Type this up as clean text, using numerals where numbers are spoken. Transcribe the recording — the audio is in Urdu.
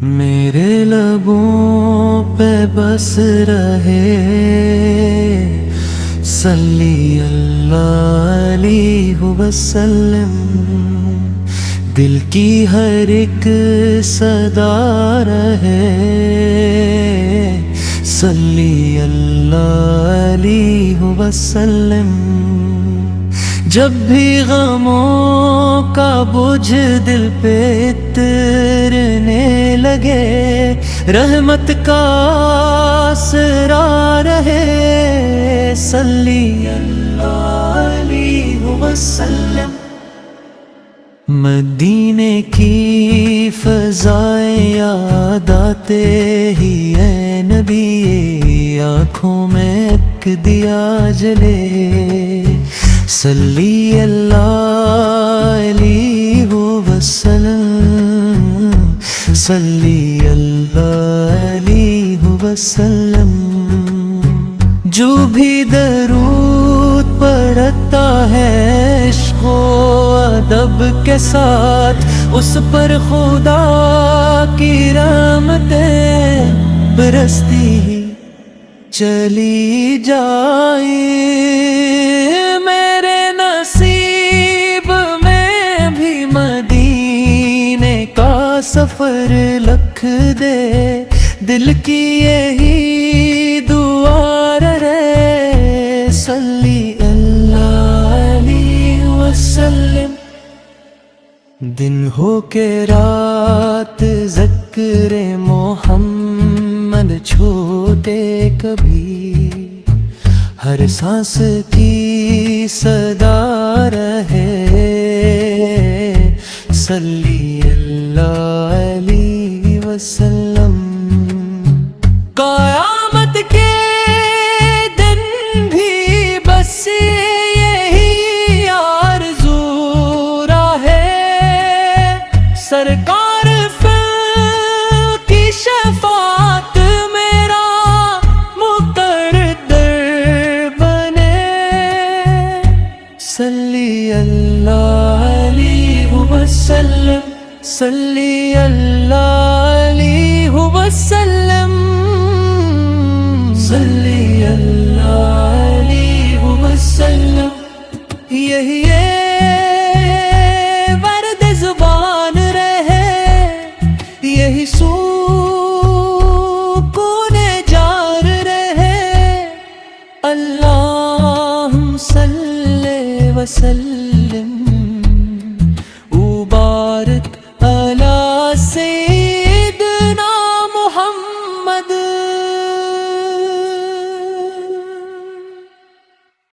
میرے لبوں پہ بس رہے صلی اللہ علیہ وسلم، دل کی ہر ایک صدا رہے صلی اللہ علیہ وسلم۔ جب بھی غموں کا بوجھ دل پہ اترنے لگے، رحمت کا آسرا رہے صلی اللہ علیہ وسلم۔ مدینے کی فضائیں یاد آتے ہی اے نبی، آنکھوں میں ایک دیا جلے صلی اللہ علیہ وسلم، صلی اللہ علیہ وسلم۔ جو بھی درود پڑھتا ہے عشق و ادب کے ساتھ، اس پر خدا کی رحمتیں برستی ہی چلی جائیں۔ میرے نصیب میں بھی مدینے کا سفر لکھ دے، دل کی یہی دعا رہے صلی اللہ علیہ وسلم۔ دن ہو کے رات ذکر محمد چھوٹے کبھی، ہر سانس کی صدا رہے صلی اللہ علیہ وسلم۔ قیامت کے دن بھی بس یہی آرزو رہے، سرکار کی شفاعت میرا مقرر بنے صلی اللہ علیہ وسلم، صلی اللہ علیہ وسلم، صلی اللہ علیہ وسلم۔ یہی ورد زبان رہے، یہی سکون جار رہے، اللہم صلی وسلم